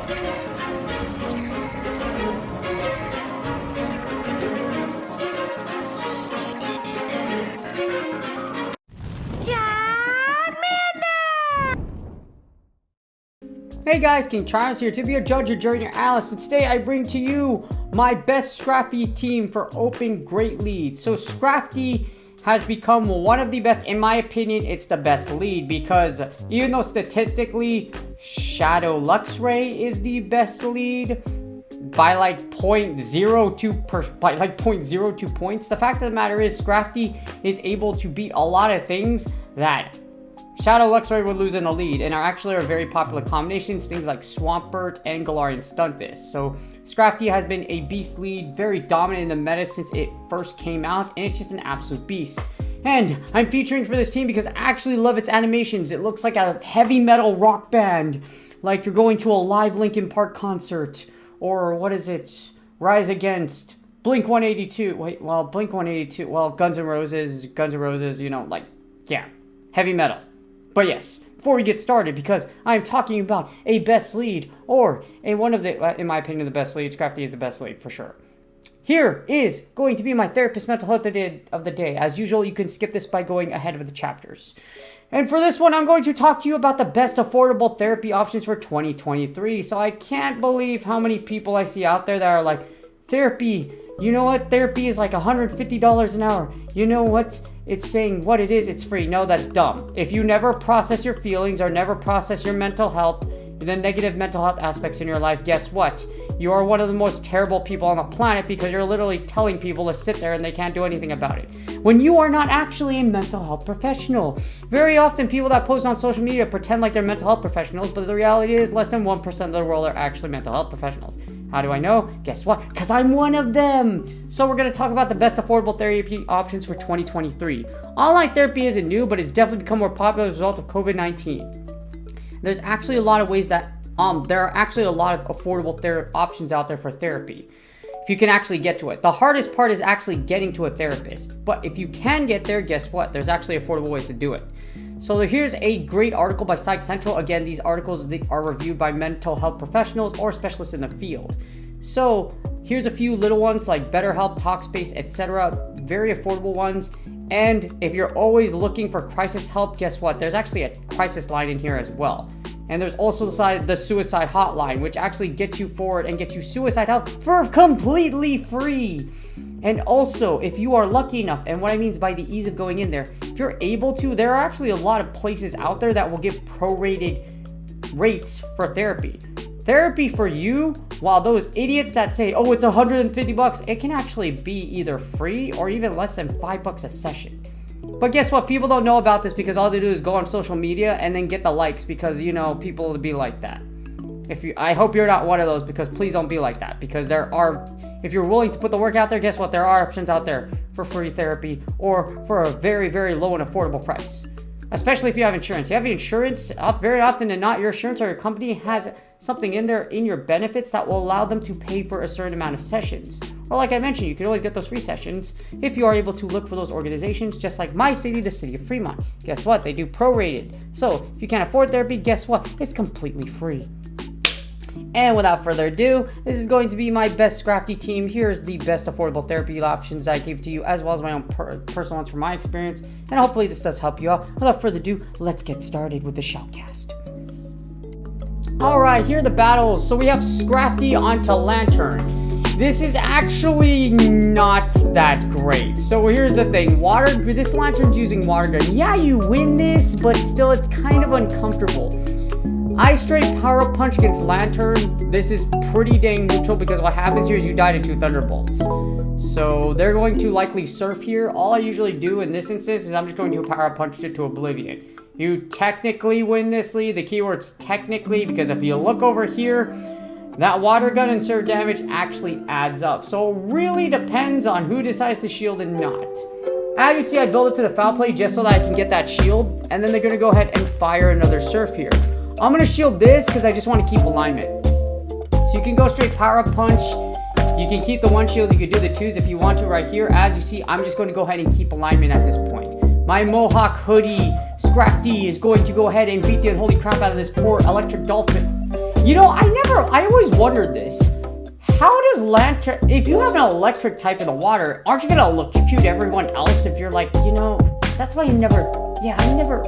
Hey guys, King Charles here to be your judge, your jury, and your analyst, and today I bring to you my best SCRAFTY team for open great leads. So SCRAFTY has become one of the best, in my opinion, it's the best lead, because even though statistically Shadow Luxray is the best lead by like 0.02 points, the fact of the matter is SCRAFTY is able to beat a lot of things that Shadow Luxray would lose in a lead, and are very popular combinations, things like Swampert and Galarian Stunfisk. So SCRAFTY has been a beast lead, very dominant in the meta since it first came out, and it's just an absolute beast. And I'm featuring for this team because I actually love its animations. It looks like a heavy metal rock band, like you're going to a live Linkin Park concert, or what is it, Rise Against, Blink 182, wait, well, Blink 182, well, Guns N' Roses, you know, like, yeah, heavy metal. But yes, before we get started, because I'm talking about a best lead, or one of the, in my opinion, the best lead, SCRAFTY is the best lead for sure. Here is going to be my therapist mental health of the day. As usual, you can skip this by going ahead of the chapters. And for this one, I'm going to talk to you about the best affordable therapy options for 2023. So I can't believe how many people I see out there that are like, therapy, you know what? Therapy is like $150 an hour. You know what? It's saying what it is, it's free. No, that's dumb. If you never process your feelings or never process your mental health, the negative mental health aspects in your life, guess what? You are one of the most terrible people on the planet, because you're literally telling people to sit there and they can't do anything about it, when you are not actually a mental health professional. Very often people that post on social media pretend like they're mental health professionals, but the reality is less than 1% of the world are actually mental health professionals. How do I know? Guess what? Because I'm one of them. So we're going to talk about the best affordable therapy options for 2023. Online therapy isn't new, but it's definitely become more popular as a result of COVID-19. There's actually a lot of ways that, there are actually a lot of affordable options out there for therapy, if you can actually get to it. The hardest part is actually getting to a therapist. But if you can get there, guess what? There's actually affordable ways to do it. So here's a great article by Psych Central. Again, these articles are reviewed by mental health professionals or specialists in the field. So here's a few little ones like BetterHelp, Talkspace, etc. Very affordable ones. And if you're always looking for crisis help, guess what? There's actually a crisis line in here as well. And there's also the suicide hotline, which actually gets you forward and gets you suicide help for completely free. And also, if you are lucky enough, and what I mean by the ease of going in there, if you're able to, there are actually a lot of places out there that will give prorated rates for therapy. Therapy for you, while those idiots that say, oh, it's $150, it can actually be either free or even less than $5 a session. But guess what? People don't know about this because all they do is go on social media and then get the likes, because, you know, people will be like that. I hope you're not one of those, because please don't be like that, because if you're willing to put the work out there, guess what? There are options out there for free therapy or for a very, very low and affordable price. Especially if you have insurance. You have insurance, very often than not, your insurance or your company has something in there in your benefits that will allow them to pay for a certain amount of sessions. Or like I mentioned, you can always get those free sessions if you are able to look for those organizations, just like my city, the city of Fremont. Guess what? They do prorated. So if you can't afford therapy, guess what? It's completely free. And without further ado, this is going to be my best SCRAFTY team. Here's the best affordable therapy options I gave to you, as well as my own personal ones from my experience. And hopefully this does help you out. Without further ado, let's get started with the shoutcast. Alright, here are the battles. So we have SCRAFTY onto Lanturn. This is actually not that great. So here's the thing. This Lanturn's using Water Gun. Yeah, you win this, but still it's kind of uncomfortable. Ice Straight Power Up Punch against Lanturn. This is pretty dang neutral, because what happens here is you die to 2 Thunderbolts. So they're going to likely surf here. All I usually do in this instance is I'm just going to Power Up Punch it to Oblivion. You technically win this lead. The keyword's technically, because if you look over here, that Water Gun and Surf damage actually adds up. So it really depends on who decides to shield and not. As you see, I build it to the foul play just so that I can get that shield, and then they're going to go ahead and fire another Surf here. I'm going to shield this because I just want to keep alignment. So you can go straight Power Up Punch. You can keep the 1 shield. You can do the 2s if you want to right here. As you see, I'm just going to go ahead and keep alignment at this point. My Mohawk Hoodie SCRAFTY is going to go ahead and beat the unholy crap out of this poor Electric Dolphin. You know, I always wondered this. How does Lanturn, if you have an electric type in the water, aren't you gonna electrocute everyone else if you're like, you know, that's why I never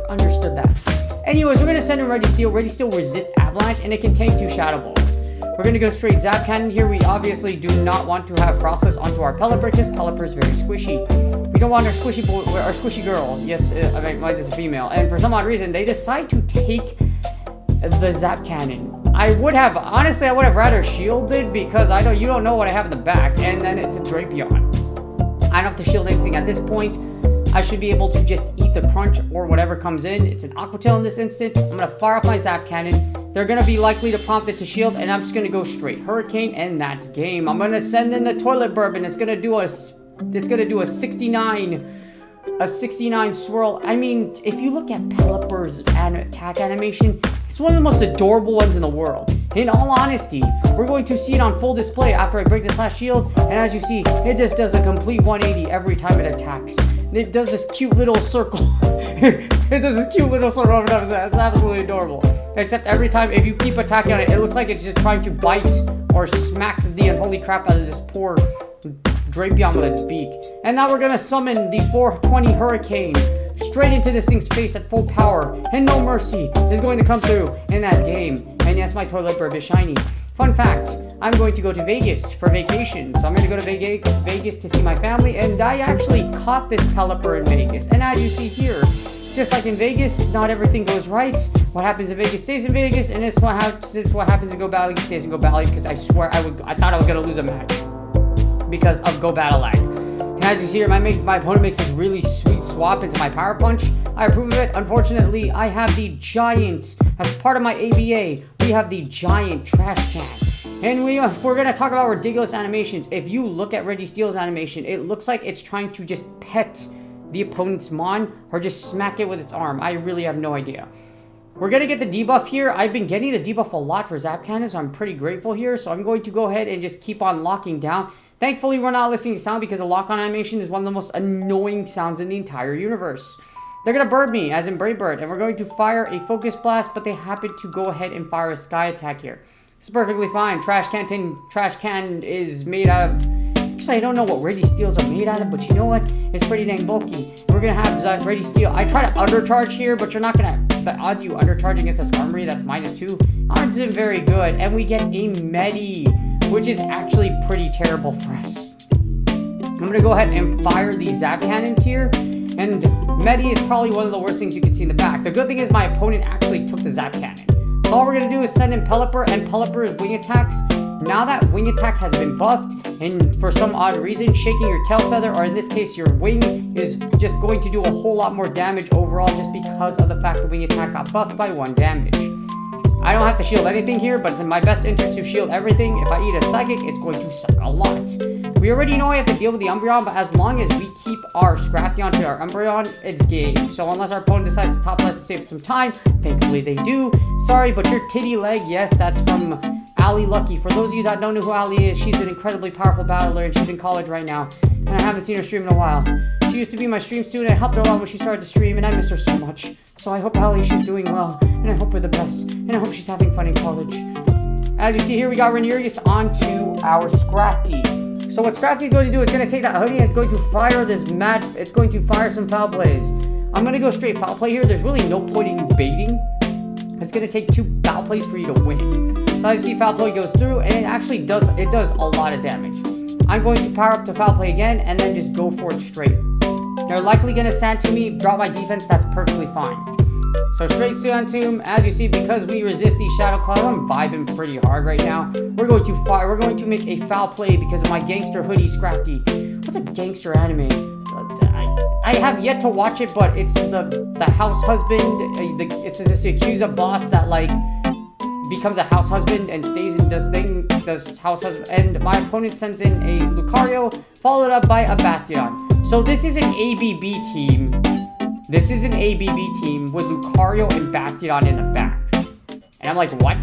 understood that. Anyways, we're gonna send in Ready Steel. Ready Steel resists Avalanche, and it can tank 2 Shadow Balls. We're gonna go straight Zap Cannon here. We obviously do not want to have Frostless onto our Pelipper because Pelipper is very squishy. We don't want our squishy boy, our squishy girl. Yes, I mean, mine is a female. And for some odd reason, they decide to take the Zap Cannon. Honestly, I would have rather shielded because you don't know what I have in the back, and then it's a Drapion. I don't have to shield anything at this point. I should be able to just eat the crunch or whatever comes in. It's an Aqua Tail in this instance. I'm gonna fire off my Zap Cannon. They're gonna be likely to prompt it to shield, and I'm just gonna go straight Hurricane, and that's game. I'm gonna send in the Toilet Burp, and it's gonna do a 69 swirl. I mean, if you look at Pelipper's attack animation, it's one of the most adorable ones in the world. In all honesty, we're going to see it on full display after I break this last shield, and as you see, it just does a complete 180 every time it attacks. It does this cute little circle. It does this cute little circle. It's absolutely adorable. Except every time, if you keep attacking on it, it looks like it's just trying to bite or smack the unholy crap out of this poor Drapion with its beak. And now we're gonna summon the 420 Hurricane straight into this thing's face at full power, and no mercy is going to come through in that game. And yes, my Toilet Burp is shiny. Fun fact, I'm going to go to Vegas for vacation. So I'm going to go to Vegas to see my family, and I actually caught this Pelipper in Vegas. And as you see here, just like in Vegas, not everything goes right. What happens in Vegas stays in Vegas, and it's what happens in Go Valley stays in Go Valley, because I swear I thought I was going to lose a match because of Go Battle lag. And as you see here, my opponent makes this really sweet swap into my Power Punch. I approve of it. Unfortunately, I have the giant, as part of my ABA, we have the giant Trash Can. And if we're going to talk about ridiculous animations, if you look at Ready Steel's animation, it looks like it's trying to just pet the opponent's Mon or just smack it with its arm. I really have no idea. We're going to get the debuff here. I've been getting the debuff a lot for Zap Cannon, so I'm pretty grateful here. So I'm going to go ahead and just keep on locking down. Thankfully, we're not listening to sound because the lock-on animation is one of the most annoying sounds in the entire universe. They're going to bird me, as in Brave Bird, and we're going to fire a Focus Blast, but they happen to go ahead and fire a Sky Attack here. It's perfectly fine. Trash Can is made out of... Actually, I don't know what Ready Steels are made out of, but you know what? It's pretty dang bulky. We're going to have Ready Steel. I try to undercharge here, but you're not going to... The odds you undercharge against a Skarmory, that's -2, aren't very good. And we get a Medi, which is actually pretty terrible for us. I'm going to go ahead and fire these Zap Cannons here. And Medi is probably one of the worst things you can see in the back. The good thing is my opponent actually took the Zap Cannon. So all we're going to do is send in Pelipper, and Pelipper's wing attacks. Now that wing attack has been buffed, and for some odd reason, shaking your tail feather, or in this case your wing, is just going to do a whole lot more damage overall just because of the fact that wing attack got buffed by 1 damage. I don't have to shield anything here, but it's in my best interest to shield everything. If I eat a Psychic, it's going to suck a lot. We already know I have to deal with the Umbreon, but as long as we keep our Scrafty onto our Umbreon, it's game. So unless our opponent decides to top left to save some time, thankfully they do. Sorry, but your titty leg, yes, that's from Allie Lucky. For those of you that don't know who Allie is, she's an incredibly powerful battler, and she's in college right now. And I haven't seen her stream in a while. She used to be my stream student. I helped her a lot when she started to stream, and I miss her so much. So I hope Allie, she's doing well, and I hope we're the best, and I hope she's having fun in college. As you see here, we got Runerigus onto our Scrafty. So what Scrafty is going to do, it's going to take that hoodie and it's going to fire it's going to fire some foul plays. I'm going to go straight foul play here. There's really no point in baiting. It's going to take 2 foul plays for you to win. So as you see, foul play goes through, and it actually does a lot of damage. I'm going to power up to foul play again, and then just go for it straight. They're likely going to Sand Tomb me, drop my defense, that's perfectly fine. So straight Sand Tomb, as you see, because we resist these Shadow Clouds, I'm vibing pretty hard right now. We're going to make a foul play because of my gangster hoodie Scrafty. What's a gangster anime? I have yet to watch it, but it's the house husband, it's this Yakuza boss that like becomes a house husband and stays and does house husband, and my opponent sends in a Lucario, followed up by a Bastion. So this is an ABB team. This is an ABB team with Lucario and Bastion in the back. And I'm like, what?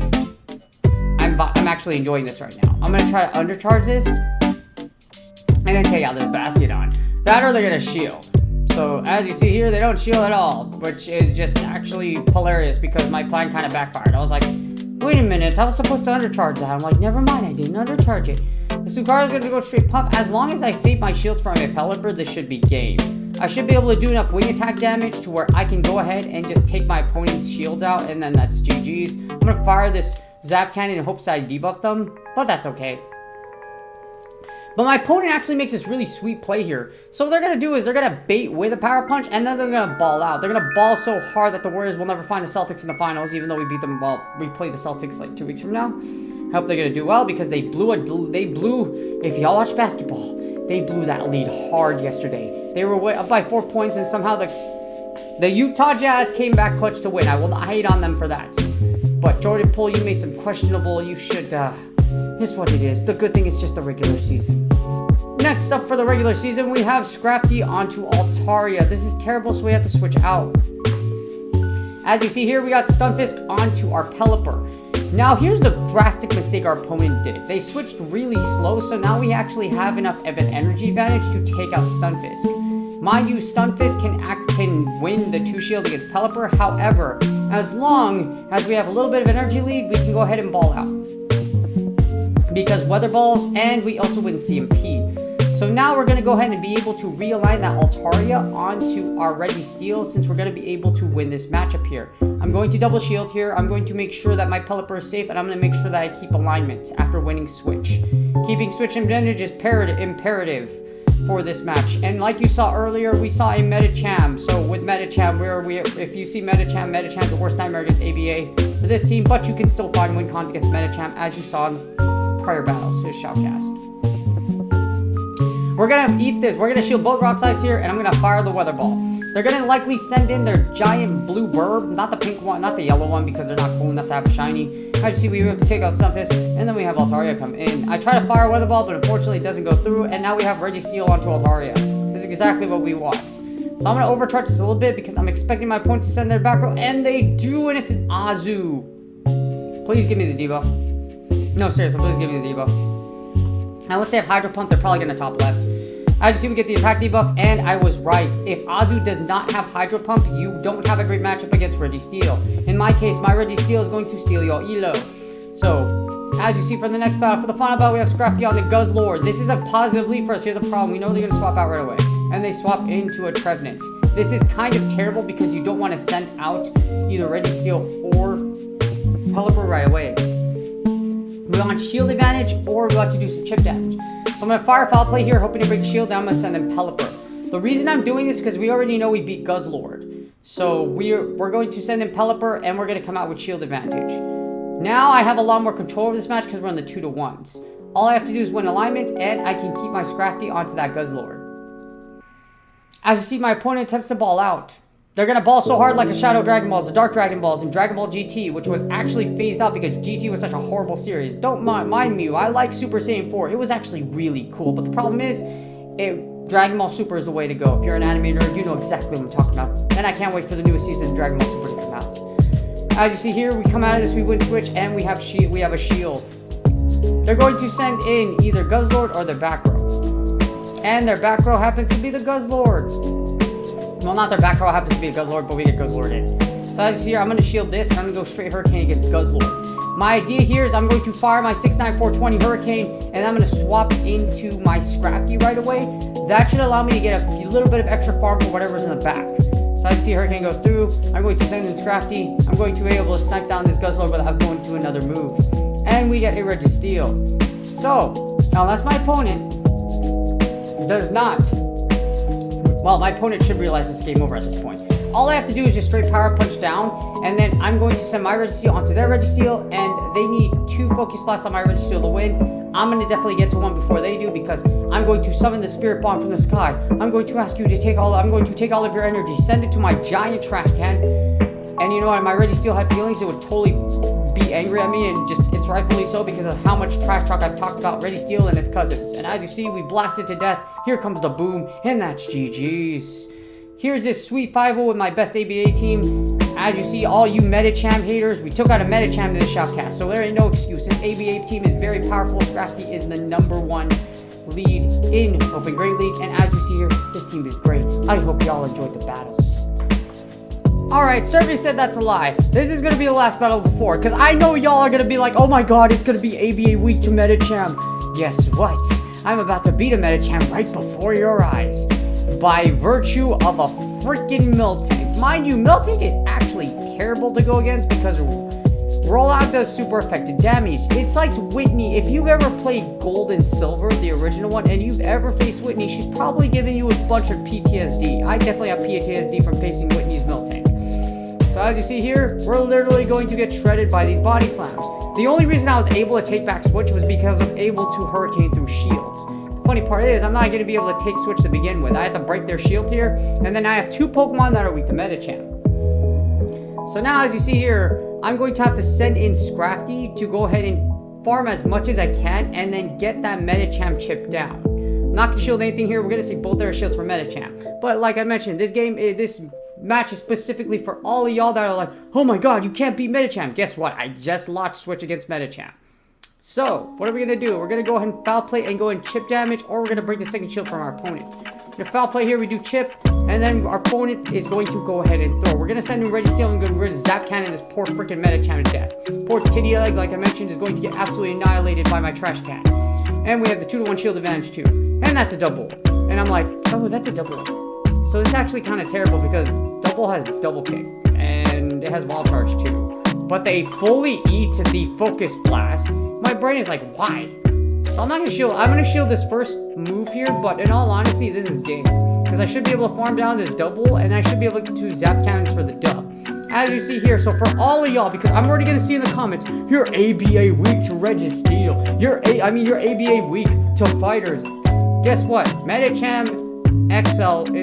I'm actually enjoying this right now. I'm going to try to undercharge this, and then take out this Bastion. That or they're going to shield. So as you see here, they don't shield at all, which is just actually hilarious because my plan kind of backfired. I was like, Wait a minute, I was supposed to undercharge that. I'm like, never mind, I didn't undercharge it. The Lucario is going to go straight pump. As long as I save my shields from my Pelipper, this should be game. I should be able to do enough wing attack damage to where I can go ahead and just take my opponent's shield out, and then that's GG's. I'm going to fire this Zap Cannon in hopes that I debuff them, but that's okay. But my opponent actually makes this really sweet play here. So what they're going to do is they're going to bait with a Power Punch, and then they're going to ball out. They're going to ball so hard that the Warriors will never find the Celtics in the finals, even though we beat them, well, we play the Celtics like 2 weeks from now. I hope they're going to do well, because they blew, if y'all watch basketball, they blew that lead hard yesterday. They were up by 4 points, and somehow the Utah Jazz came back clutch to win. I will not hate on them for that. But Jordan Poole, you made some questionable, you should, it's what it is. The good thing is just the regular season. Next up for the regular season, we have SCRAFTY onto Altaria. This is terrible, so we have to switch out. As you see here, we got Stunfisk onto our Pelipper. Now, here's the drastic mistake our opponent did. They switched really slow, so now we actually have enough of an energy advantage to take out Stunfisk. Mind you, Stunfisk can win the 2-shield against Pelipper. However, as long as we have a little bit of energy lead, we can go ahead and ball out. Because Weather Balls, and we also win CMP. So now we're going to go ahead and be able to realign that Altaria onto our Registeel, since we're going to be able to win this matchup here. I'm going to double shield here. I'm going to make sure that my Pelipper is safe, and I'm going to make sure that I keep alignment after winning Switch. Keeping Switch advantage is imperative for this match. And like you saw earlier, we saw a Medicham. So with Medicham, if you see Medicham's the worst nightmare against ABA for this team, but you can still find win cons against Medicham, as you saw in prior battles to Shoutcast. We're going to eat this. We're going to shield both rock sides here, and I'm going to fire the Weather Ball. They're going to likely send in their giant blue burb, not the pink one, not the yellow one, because they're not cool enough to have a shiny. As you see, we were able to take out Stunfisk, and then we have Altaria come in. I try to fire Weather Ball, but unfortunately it doesn't go through, and now we have Registeel onto Altaria. This is exactly what we want. So I'm going to overcharge this a little bit, because I'm expecting my opponent to send their back row, and they do, and it's an Azu. Please give me the debuff. No, seriously, please give me the debuff. Now, let's say if Hydro Pump, they're probably going to top left. As you see, we get the attack debuff, and I was right. If Azu does not have Hydro Pump, you don't have a great matchup against Registeel. In my case, my Registeel is going to steal your Elo. So, as you see for the next battle, for the final battle, we have SCRAFTY on the Guzzlord. This is a positive lead for us. Here's the problem. We know they're going to swap out right away. And they swap into a Trevenant. This is kind of terrible because you don't want to send out either Registeel or Pelipper right away. We want shield advantage, or we want to do some chip damage. So I'm going to fire Foul Play here, hoping to break shield, then I'm going to send in Pelipper. The reason I'm doing this is because we already know we beat Guzzlord. So we're going to send in Pelipper, and we're going to come out with shield advantage. Now I have a lot more control over this match because we're on the 2-to-1s. All I have to do is win alignment, and I can keep my SCRAFTY onto that Guzzlord. As you see, my opponent attempts to ball out. They're going to ball so hard like the Shadow Dragon Balls, the Dark Dragon Balls, and Dragon Ball GT, which was actually phased out because GT was such a horrible series. Don't mind me, I like Super Saiyan 4. It was actually really cool, but the problem is, Dragon Ball Super is the way to go. If you're an animator, you know exactly what I'm talking about. And I can't wait for the newest season of Dragon Ball Super to come out. As you see here, we come out of this, we win Switch, and we have a shield. They're going to send in either Guzzlord or their back row. And their back row happens to be the Guzzlord. Well, not their back row happens to be a Guzzlord, but we get Guzzlord in. So as you see here, I'm going to shield this, and I'm going to go straight Hurricane against Guzzlord. My idea here is I'm going to fire my 69420 Hurricane, and I'm going to swap into my SCRAFTY right away. That should allow me to get a little bit of extra farm for whatever's in the back. So as you see, Hurricane goes through. I'm going to send in SCRAFTY. I'm going to be able to snipe down this Guzzlord without going to another move. And we get a Registeel. So, unless my opponent does not... Well, my opponent should realize it's game over at this point. All I have to do is just straight Power Punch down, and then I'm going to send my Registeel onto their Registeel, and they need 2 Focus Blasts on my Registeel to win. I'm going to definitely get to 1 before they do, because I'm going to summon the Spirit Bomb from the sky. I'm going to ask you to take all of your energy, send it to my giant trash can, and you know what, my Registeel had feelings, it would totally be angry at me, and it's rightfully so because of how much trash talk I've talked about Registeel and its cousins. And as you see, we blast it to death. Here comes the boom, and that's GG's. Here's this sweet 5-0 with my best ABA team. As you see, all you Medicham haters, we took out a Medicham to the Shoutcast, so there ain't no excuse. This ABA team is very powerful. SCRAFTY is the #1 lead in Open Great League, and as you see here, this team is great. I hope y'all enjoyed the battles. Alright, Survey said that's a lie. This is gonna be the last battle before, because I know y'all are gonna be like, oh my god, it's gonna be ABA weak to Medicham. Guess what? I'm about to beat a Medicham right before your eyes. By virtue of a freaking Miltank. Mind you, Miltank is actually terrible to go against because Rollout does super effective damage. It's like Whitney. If you've ever played Gold and Silver, the original one, and you've ever faced Whitney, she's probably giving you a bunch of PTSD. I definitely have PTSD from facing Whitney's Miltank. So as you see here, we're literally going to get shredded by these body slams. The only reason I was able to take back Switch was because I'm able to Hurricane through shields. The funny part is, I'm not going to be able to take Switch to begin with. I have to break their shield here, and then I have 2 Pokemon that are weak to Medicham. So now, as you see here, I'm going to have to send in SCRAFTY to go ahead and farm as much as I can, and then get that Medicham chip down. I'm not going to shield anything here. We're going to see both their shields for Medicham. But like I mentioned, this match is specifically for all of y'all that are like, oh my god, you can't beat Medicham. Guess what? I just locked Switch against Medicham. So, what are we going to do? We're going to go ahead and foul play and go and chip damage, or we're going to break the second shield from our opponent. The foul play here, we do chip, and then our opponent is going to go ahead and throw. We're going to send in Registeel and go and Zap Cannon this poor freaking Medicham to death. Poor Titty Leg, like I mentioned, is going to get absolutely annihilated by my trash can. And we have the 2-to-1 shield advantage too. And that's a double. And I'm like, oh, that's a double. So it's actually kind of terrible because double has double kick. And it has wild charge too. But they fully eat the focus blast. My brain is like, why? So I'm not going to shield. I'm going to shield this first move here, but in all honesty, this is game. Because I should be able to farm down this double, and I should be able to zap cannons for the dub. As you see here, so for all of y'all, because I'm already going to see in the comments, you're ABA weak to Registeel. You're ABA weak to fighters. Guess what? Medicham XL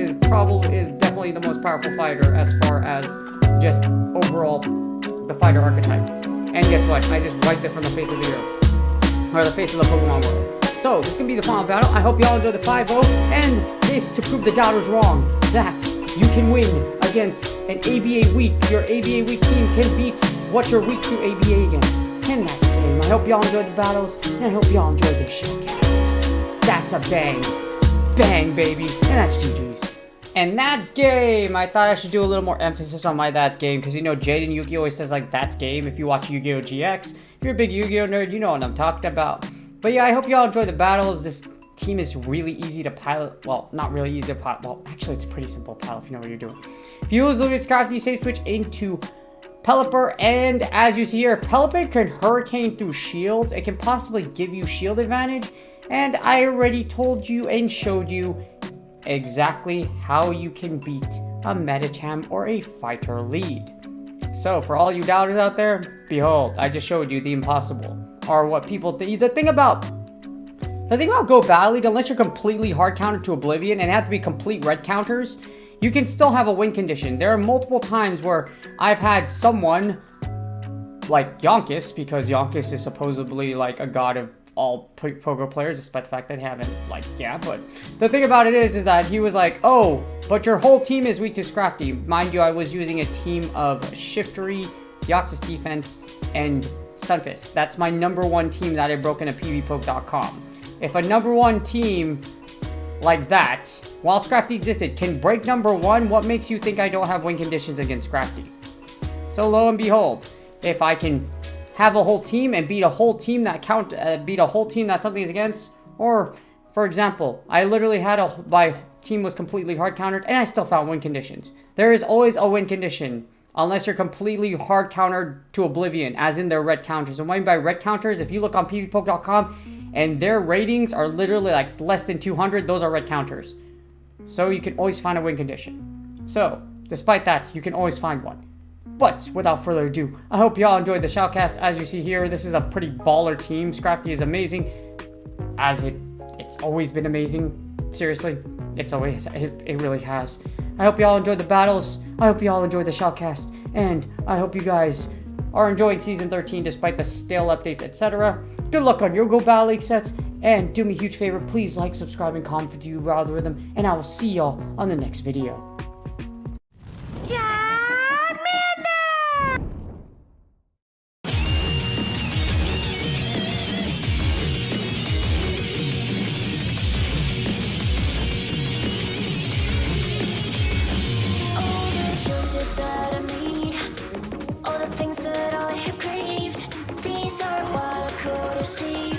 is definitely the most powerful fighter as far as just overall the fighter archetype. And guess what? I just wiped it from the face of the earth. Or the face of the Pokemon world. So, this is going to be the final battle. I hope y'all enjoy the 5-0. And this to prove the doubters wrong. That you can win against an ABA weak. Your ABA weak team can beat what you're weak to ABA against. And that's game. I hope y'all enjoyed the battles. And I hope y'all enjoyed the showcast. That's a bang. Bang, baby. And that's GG's. And that's game. I thought I should do a little more emphasis on my that's game. Because you know, Jaden Yuki always says like, that's game if you watch Yu-Gi-Oh! GX. If you're a big Yu-Gi-Oh! Nerd, you know what I'm talking about. But yeah, I hope y'all enjoy the battles. This team is really easy to pilot. Well, not really easy to pilot. Well, actually, it's a pretty simple pilot if you know what you're doing. If you use Lucas SCRAFTY, save switch into Pelipper. And as you see here, Pelipper can Hurricane through shields. It can possibly give you shield advantage. And I already told you and showed you exactly how you can beat a Medicham or a fighter lead. So, for all you doubters out there, behold, I just showed you the impossible. Or what people think. The thing about Go Battle League, unless you're completely hard countered to oblivion and have to be complete red counters, you can still have a win condition. There are multiple times where I've had someone, like Yonkis, because Yonkis is supposedly like a god of all Poké players, despite the fact that they haven't, like, yeah, but the thing about it is that he was like, oh, but your whole team is weak to SCRAFTY. Mind you, I was using a team of Shiftery, Deoxys Defense, and Stunfisk. That's my #1 team that I broke into PvPoke.com. If a #1 team like that, while SCRAFTY existed, can break #1, what makes you think I don't have win conditions against SCRAFTY? So lo and behold, if I can have a whole team and beat a whole team that beat a whole team that something is against, or for example, I literally had my team was completely hard countered and I still found win conditions. There is always a win condition unless you're completely hard countered to oblivion, as in their red counters. And what I mean by red counters, if you look on PvPoke.com and their ratings are literally like less than 200, those are red counters. So you can always find a win condition. So despite that, you can always find one. But without further ado, I hope y'all enjoyed the shoutcast. As you see here, this is a pretty baller team. SCRAFTY is amazing, as it's always been amazing. Seriously, it really has. I hope y'all enjoyed the battles. I hope y'all enjoyed the shoutcast, and I hope you guys are enjoying Season 13 despite the stale updates, etc. Good luck on your Go Battle League sets, and do me a huge favor, please like, subscribe, and comment for the YouTube algorithm, and I will see y'all on the next video. That see.